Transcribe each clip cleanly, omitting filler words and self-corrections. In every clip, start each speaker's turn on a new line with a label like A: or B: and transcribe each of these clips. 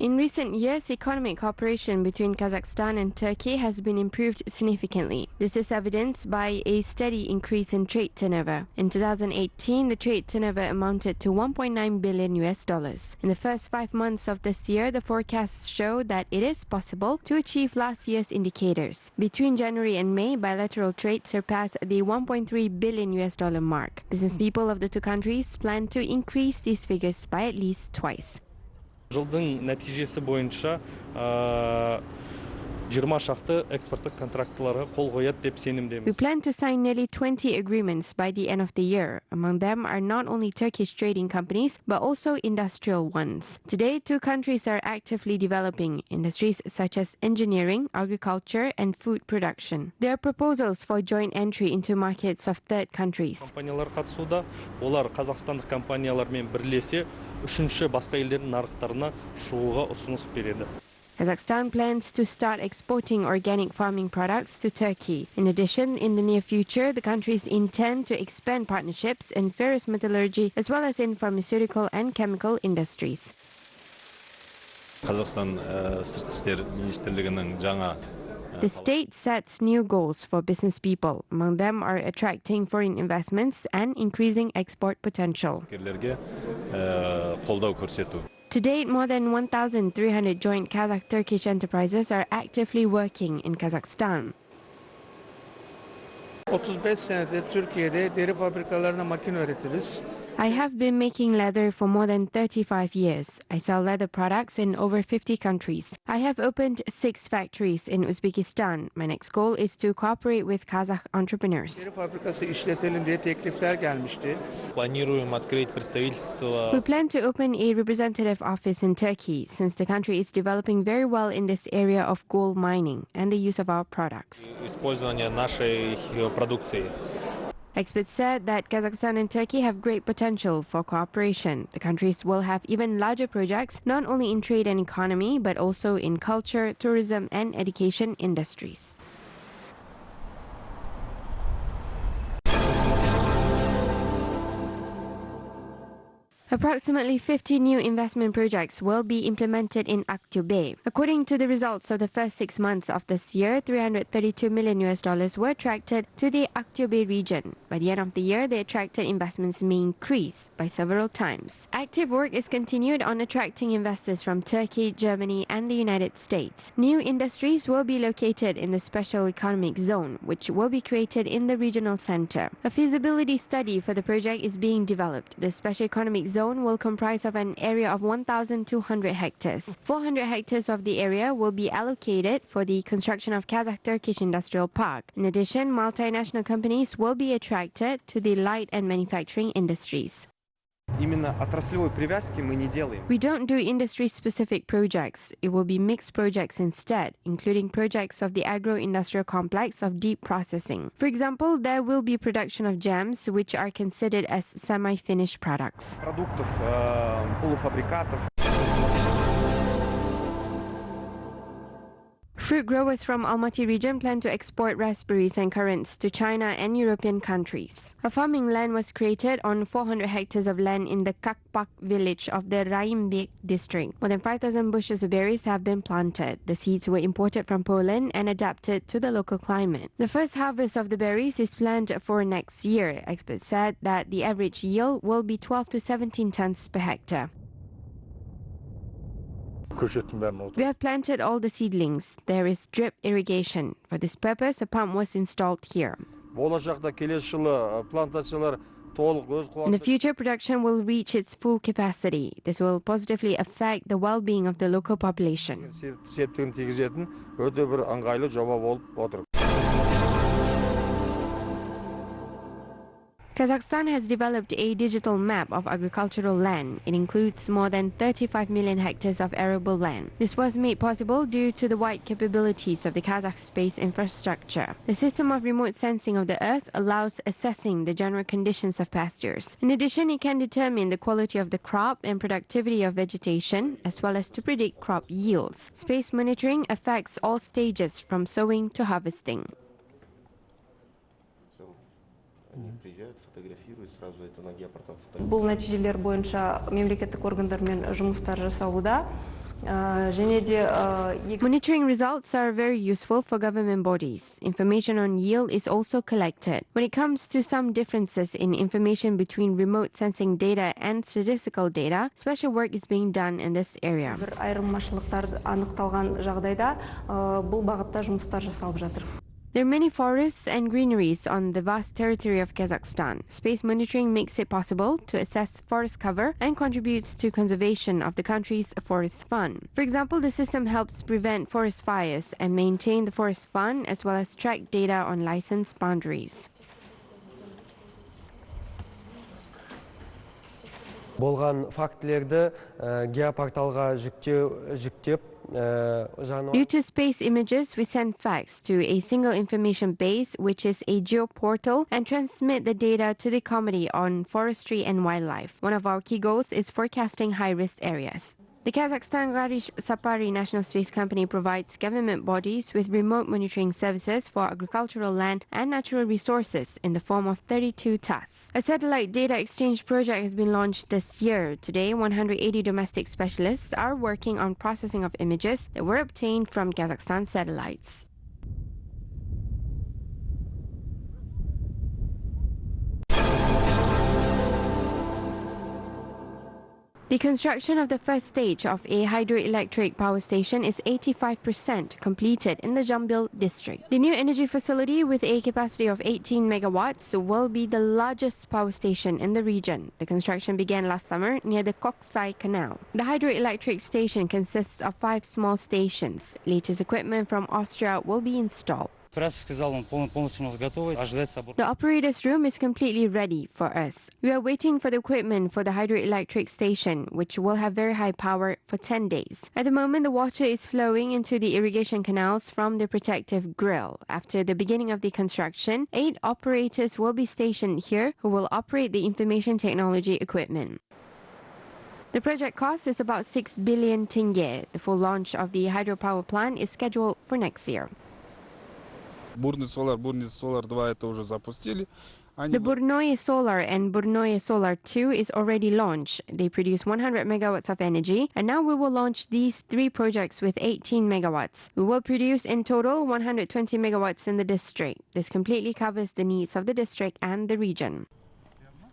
A: In recent years, economic cooperation between Kazakhstan and Turkey has been improved significantly. This is evidenced by a steady increase in trade turnover. In 2018, the trade turnover amounted to $1.9 billion. In the first 5 months of this year, the forecasts show that it is possible to achieve last year's indicators. Between January and May, bilateral trade surpassed the $1.3 billion mark. Business people of the two countries plan to increase these figures by at least twice.
B: Жылдың нәтижесі бойынша 20 шақты экспорттық контрактыларға қол қояды деп сенімдеміз.
A: We plan to sign nearly 20 agreements by the end of the year. Among them are not only Turkish trading companies, but also industrial ones. Today, two countries are actively developing industries such as engineering, agriculture, and food production. There are proposals for joint entry into markets of third countries.
B: Компаниялар қатысуда, олар қазақстандық компаниялармен бірлесе, үшінші басқа елдердің нарықтарына шығуға ұсыныс береді.
A: Kazakhstan plans to start exporting organic farming products to Turkey. In addition, in the near future, the countries intend to expand partnerships in ferrous metallurgy as well as in pharmaceutical and chemical industries.
C: Қазақстан сыртқы істер министрлігінің жаңа
A: The state sets new goals for business people. Among them are attracting foreign investments and increasing export potential.
C: қолдау көрсету.
A: To date, more than 1,300 joint Kazakh-Turkish enterprises are actively working in Kazakhstan.
D: 35 senedir Türkiye'de deri fabrikalarına makine üretiriz.
A: I have been making leather for more than 35 years. I sell leather products in over 50 countries. I have opened 6 factories in Uzbekistan. My next goal is to cooperate with Kazakh entrepreneurs.
D: Deri fabrikası işletelim diye teklifler gelmişti.
B: Планируем открыть представительство.
A: We plan to open a representative office in Turkey since the country is developing very well in this area of gold mining and the use of our products.
B: Использование нашей продукции.
A: Experts said that Kazakhstan and Turkey have great potential for cooperation. The countries will have even larger projects, not only in trade and economy, but also in culture, tourism, and education industries. Approximately 50 new investment projects will be implemented in Aktobe. According to the results of the first 6 months of this year, $332 million were attracted to the Aktobe region. By the end of the year, the attracted investments may increase by several times. Active work is continued on attracting investors from Turkey, Germany, and the United States. New industries will be located in the Special Economic Zone, which will be created in the regional center. A feasibility study for the project is being developed. The Special Economic Zone will comprise of an area of 1,200 hectares. 400 hectares of the area will be allocated for the construction of Kazakh-Turkish Industrial Park. In addition, multinational companies will be attracted to the light and manufacturing industries. We don't do industry-specific projects. It will be mixed projects instead, including projects of the agro-industrial complex of deep processing. For example, there will be production of jams, which are considered as semi-finished products. Fruit growers from Almaty region plan to export raspberries and currants to China and European countries. A farming land was created on 400 hectares of land in the Kakpak village of the Raimbek district. More than 5,000 bushels of berries have been planted. The seeds were imported from Poland and adapted to the local climate. The first harvest of the berries is planned for next year. Experts said that the average yield will be 12 to 17 tons per hectare. We have planted all the seedlings. There is drip irrigation. For this purpose, a pump was installed here. In the future, production will reach its full capacity. This will positively affect the well-being of the local population. Kazakhstan has developed a digital map of agricultural land. It includes more than 35 million hectares of arable land. This was made possible due to the wide capabilities of the Kazakh space infrastructure. The system of remote sensing of the earth allows assessing the general conditions of pastures. In addition, it can determine the quality of the crop and productivity of vegetation, as well as to predict crop yields. Space monitoring affects all stages from sowing to harvesting.
E: Бұл нәтижелер бойынша мемлекеттік органдармен жұмыстар жасалуда.
A: Monitoring results are very useful for government bodies. Information on yield is also collected. When it comes to some differences in information between remote sensing data and statistical data, special work is being done in this area. There are many forests and greeneries on the vast territory of Kazakhstan. Space monitoring makes it possible to assess forest cover and contributes to conservation of the country's forest fund. For example, the system helps prevent forest fires and maintain the forest fund as well as track data on license boundaries.
E: Болған фактілерді геопорталға жүктеп
A: Due to space images, we send facts to a single information base, which is a geoportal, and transmit the data to the Committee on Forestry and Wildlife. One of our key goals is forecasting high-risk areas. The Kazakhstan Garish Sapari National Space Company provides government bodies with remote monitoring services for agricultural land and natural resources in the form of 32 tasks. A satellite data exchange project has been launched this year. Today, 180 domestic specialists are working on processing of images that were obtained from Kazakhstan satellites. The construction of the first stage of a hydroelectric power station is 85% completed in the Zhambyl district. The new energy facility with a capacity of 18 megawatts will be the largest power station in the region. The construction began last summer near the Koksai Canal. The hydroelectric station consists of 5 small stations. Latest equipment from Austria will be installed. The operator's room is completely ready for us. We are waiting for the equipment for the hydroelectric station, which will have very high power for 10 days. At the moment, the water is flowing into the irrigation canals from the protective grill. After the beginning of the construction, 8 operators will be stationed here who will operate the information technology equipment. The project cost is about 6 billion tenge. The full launch of the hydropower plant is scheduled for next year.
F: Бурный Solar 2 это уже запустили.
A: The Burnoye Solar and Burnoye Solar 2 is already launched. They produce 100 megawatts of energy, and now we will launch these 3 projects with 18 megawatts. We will produce in total 120 megawatts in the district. This completely covers the needs of the district and the region.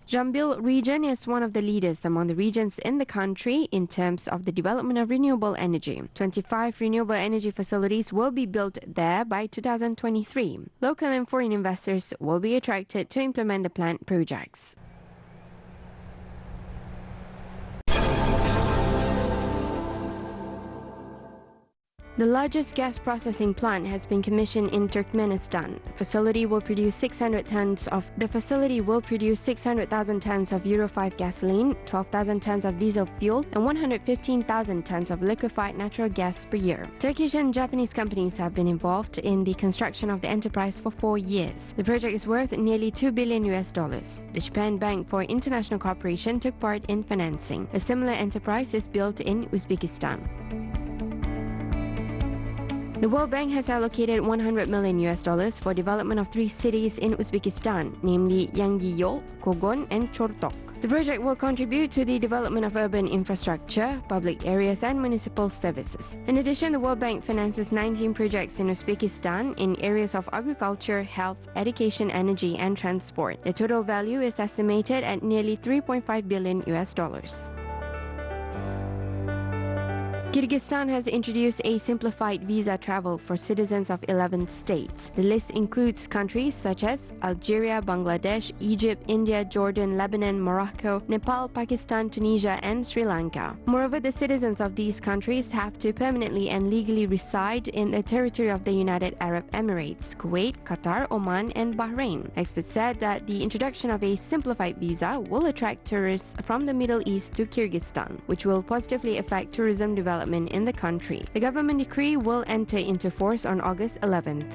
A: Zhambyl region is one of the leaders among the regions in the country in terms of the development of renewable energy. 25 renewable energy facilities will be built there by 2023. Local and foreign investors will be attracted to implement the plant projects. The largest gas processing plant has been commissioned in Turkmenistan. The facility will produce 600,000 tons of Euro 5 gasoline, 12,000 tons of diesel fuel, and 115,000 tons of liquefied natural gas per year. Turkish and Japanese companies have been involved in the construction of the enterprise for 4 years. The project is worth nearly $2 billion. The Japan Bank for International Cooperation took part in financing. A similar enterprise is built in Uzbekistan. The World Bank has allocated $100 million for development of 3 cities in Uzbekistan, namely Yangiyo'l, Kogon, and Chortok. The project will contribute to the development of urban infrastructure, public areas, and municipal services. In addition, the World Bank finances 19 projects in Uzbekistan in areas of agriculture, health, education, energy, and transport. The total value is estimated at nearly $3.5 billion. Kyrgyzstan has introduced a simplified visa travel for citizens of 11 states. The list includes countries such as Algeria, Bangladesh, Egypt, India, Jordan, Lebanon, Morocco, Nepal, Pakistan, Tunisia, and Sri Lanka. Moreover, the citizens of these countries have to permanently and legally reside in the territory of the United Arab Emirates, Kuwait, Qatar, Oman, and Bahrain. Experts said that the introduction of a simplified visa will attract tourists from the Middle East to Kyrgyzstan, which will positively affect tourism development in the country. The government decree will enter into force on August 11th.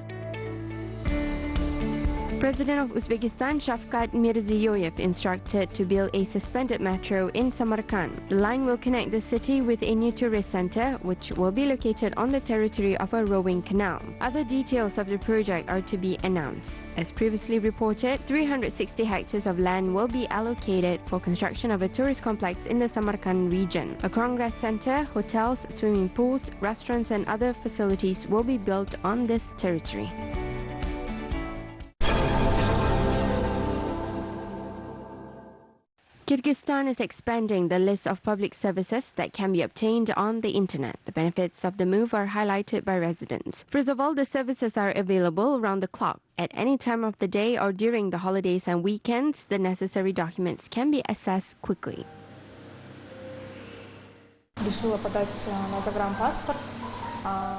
A: President of Uzbekistan Shavkat Mirziyoyev instructed to build a suspended metro in Samarkand. The line will connect the city with a new tourist center, which will be located on the territory of a rowing canal. Other details of the project are to be announced. As previously reported, 360 hectares of land will be allocated for construction of a tourist complex in the Samarkand region. A congress center, hotels, swimming pools, restaurants and other facilities will be built on this territory. Kyrgyzstan is expanding the list of public services that can be obtained on the internet. The benefits of the move are highlighted by residents. First of all, the services are available around the clock. At any time of the day or during the holidays and weekends, the necessary documents can be accessed quickly.
G: Решила подать на загранпаспорт.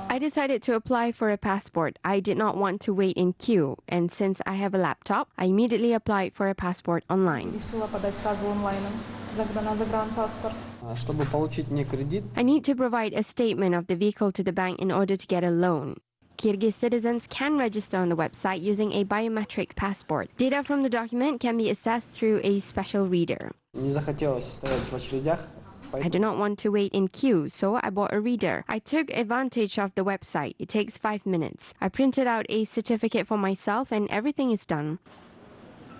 A: I decided to apply for a passport. I did not want to wait in queue, and since I have a laptop, I immediately applied for a passport online.
G: Решила подать сразу онлайном на загранпаспорт.
E: Чтобы получить мне кредит,
A: I need to provide a statement of the vehicle to the bank in order to get a loan. Kyrgyz citizens can register on the website using a biometric passport. Data from the document can be accessed through a special reader.
E: не захотелось стоять в очередях.
A: I do not want to wait in queue, so I bought a reader. I took advantage of the website. It takes 5 minutes. I printed out a certificate for myself and everything is done.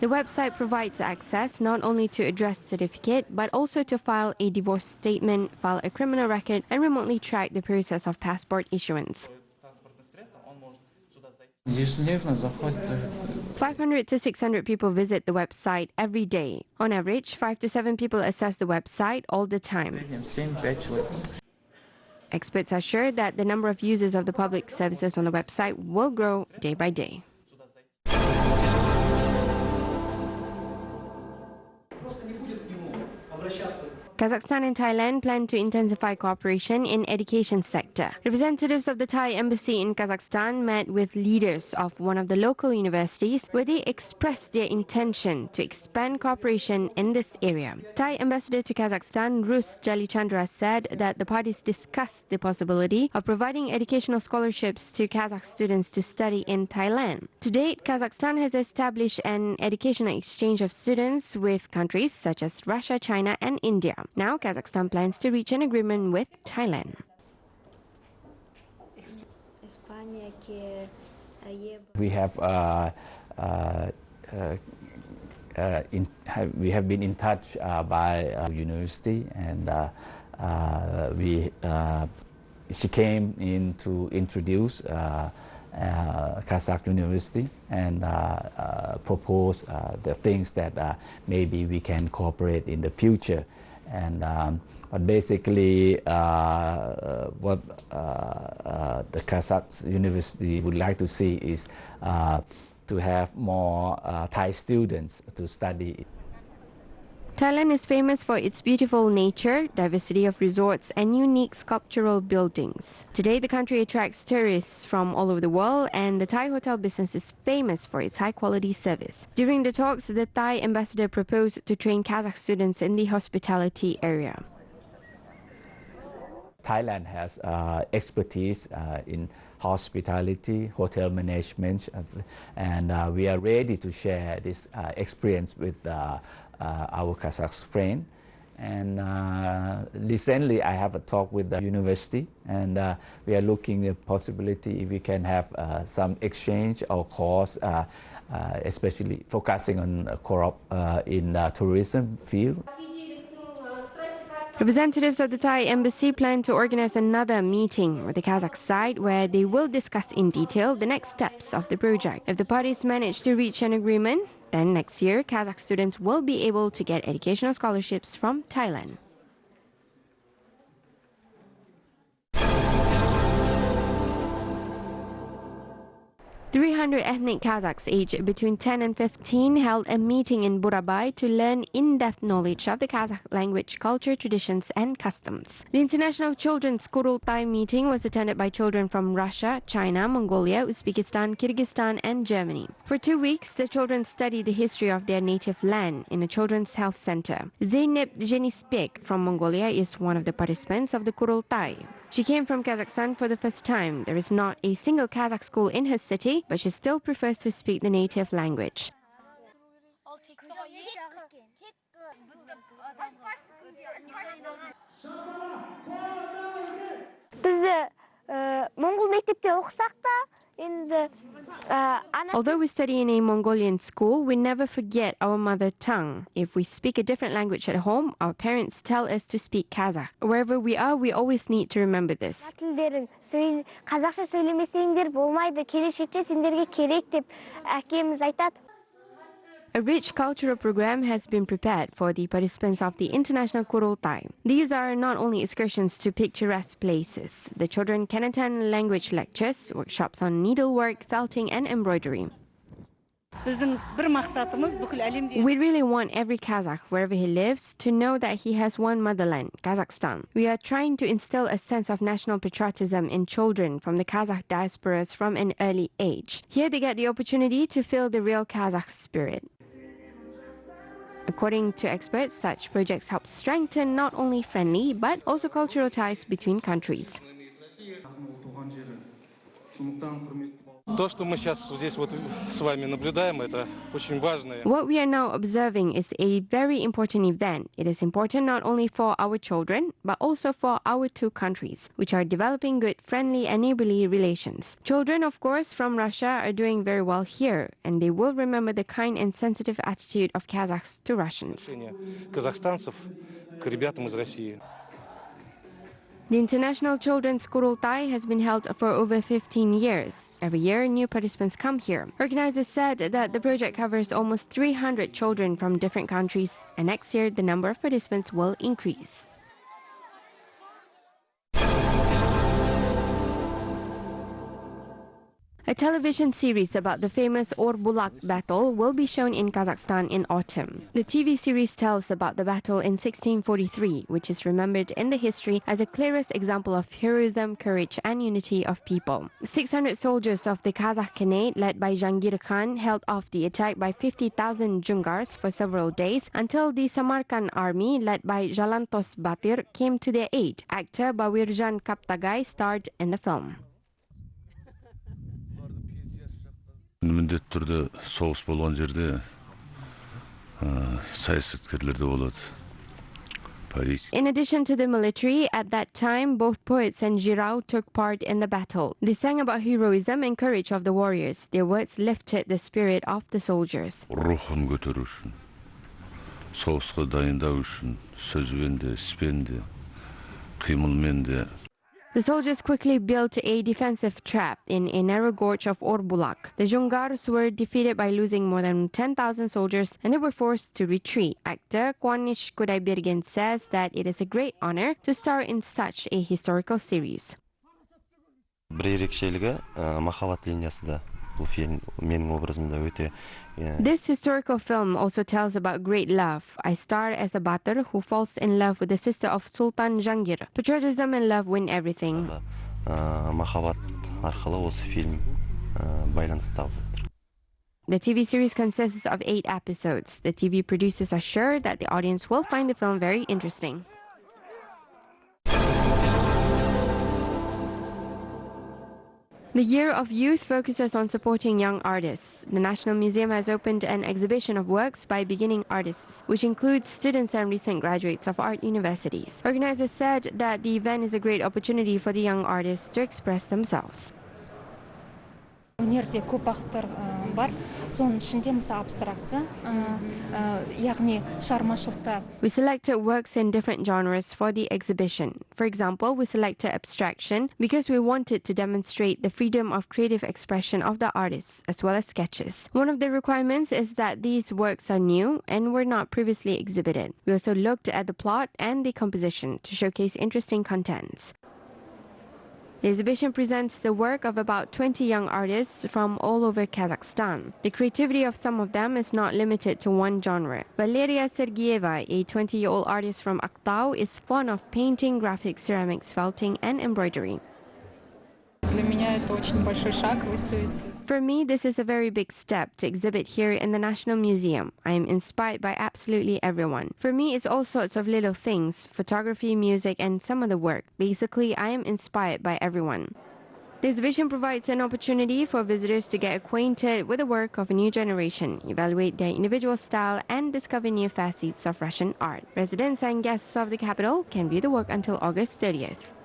A: The website provides access not only to address certificate, but also to file a divorce statement, file a criminal record, and remotely track the process of passport issuance. 500 to 600 people visit the website every day. On average, 5 to 7 people access the website all the time. Experts are sure that the number of users of the public services on the website will grow day by day. Kazakhstan and Thailand plan to intensify cooperation in education sector. Representatives of the Thai embassy in Kazakhstan met with leaders of one of the local universities where they expressed their intention to expand cooperation in this area. Thai ambassador to Kazakhstan, Rus Jalichandra, said that the parties discussed the possibility of providing educational scholarships to Kazakh students to study in Thailand. To date, Kazakhstan has established an educational exchange of students with countries such as Russia, China, and India. Now, Kazakhstan plans to reach an agreement with Thailand.
H: We have been in touch by university, and she came in to introduce Kazakh University and propose the things that maybe we can cooperate in the future. And but basically, what the Kazakh University would like to see is to have more Thai students to study.
A: Thailand is famous for its beautiful nature, diversity of resorts, and unique sculptural buildings. Today, the country attracts tourists from all over the world, and the Thai hotel business is famous for its high-quality service. During the talks, the Thai ambassador proposed to train Kazakh students in the hospitality area.
H: Thailand has expertise in hospitality, hotel management, and we are ready to share this experience with our Kazakh friend. And recently I have a talk with the university, and we are looking at the possibility if we can have some exchange or course, especially focusing on in the tourism field.
A: Representatives of the Thai embassy plan to organize another meeting with the Kazakh side where they will discuss in detail the next steps of the project. If the parties manage to reach an agreement, then next year, Kazakh students will be able to get educational scholarships from Thailand. 300 ethnic Kazakhs aged between 10 and 15 held a meeting in Burabay to learn in-depth knowledge of the Kazakh language, culture, traditions, and customs. The International Children's Kurultai meeting was attended by children from Russia, China, Mongolia, Uzbekistan, Kyrgyzstan, and Germany. For 2 weeks, the children studied the history of their native land in a children's health center. Zeynep Jenispek from Mongolia is one of the participants of the Kurultai. She came from Kazakhstan for the first time. There is not a single Kazakh school in her city, but she still prefers to speak the native language. Although we study in a Mongolian school, we never forget our mother tongue. If we speak a different language at home, our parents tell us to speak Kazakh. Wherever we are, we always need to remember this.
I: Қазақша сөйлемесеңдер болмайды, келешекте сендерге керек деп әкеміз айтады.
A: A rich cultural program has been prepared for the participants of the International Kurultai. These are not only excursions to picturesque places. The children can attend language lectures, workshops on needlework, felting and embroidery. We really want every Kazakh, wherever he lives, to know that he has one motherland, Kazakhstan. We are trying to instill a sense of national patriotism in children from the Kazakh diasporas from an early age. Here they get the opportunity to feel the real Kazakh spirit. According to experts, such projects help strengthen not only friendly but also cultural ties between countries.
B: What
A: we are now observing is a very important event. It is important not only for our children, but also for our two countries, which are developing good, friendly and neighborly relations. Children, of course, from Russia are doing very well here, and they will remember the kind and sensitive attitude of Kazakhs to Russians. The International Children's Kurultai has been held for over 15 years. Every year, new participants come here. Organizers said that the project covers almost 300 children from different countries, and next year the number of participants will increase. A television series about the famous Orbulak battle will be shown in Kazakhstan in autumn. The TV series tells about the battle in 1643, which is remembered in the history as the clearest example of heroism, courage and unity of people. 600 soldiers of the Kazakh Khanate, led by Jangir Khan, held off the attack by 50,000 Jungars for several days until the Samarkand army, led by Jalantos Batir, came to their aid. Actor Bawirjan Kaptagay starred in the film.
J: Міндетті түрде соғыс болған жерде саясаткерлер де болады.
A: In addition to the military, at that time, both poets and Jirao took part in the battle. They sang about heroism and courage of the warriors. Their words lifted the spirit of the soldiers.
J: Рухын көтеру үшін, соғысқа дайындау үшін, сөзбен де, іспен де, қимылмен де.
A: The soldiers quickly built a defensive trap in a narrow gorge of Orbulak. The Jungars were defeated by losing more than 10,000 soldiers and they were forced to retreat. Actor Kwanish Kudaybirgen says that it is a great honor to star in such a historical series. This historical film also tells about great love. I star as a batter who falls in love with the sister of Sultan Jangir. Patriotism and love win everything. The TV series consists of 8 episodes. The TV producers are sure that the audience will find the film very interesting. The Year of Youth focuses on supporting young artists. The National Museum has opened an exhibition of works by beginning artists, which includes students and recent graduates of art universities. Organizers said that the event is a great opportunity for the young artists to express themselves.
K: Өнерде көп бағыттар бар. Соның ішінде мысалы абстракция, яғни шығармашылықта.
A: We selected works in different genres for the exhibition. For example, we selected abstraction because we wanted to demonstrate the freedom of creative expression of the artists, as well as sketches. One of the requirements is that these works are new and were not previously exhibited. We also looked at the plot and the composition to showcase interesting contents. The exhibition presents the work of about 20 young artists from all over Kazakhstan. The creativity of some of them is not limited to one genre. Valeria Sergieva, a 20-year-old artist from Aktau, is fond of painting, graphics, ceramics, felting, and embroidery. For me, this is a very big step to exhibit here in the National Museum. I am inspired by absolutely everyone. For me, it's all sorts of little things, photography, music, and some other work. Basically, I am inspired by everyone. The exhibition provides an opportunity for visitors to get acquainted with the work of a new generation, evaluate their individual style, and discover new facets of Russian art. Residents and guests of the capital can view the work until August 30th.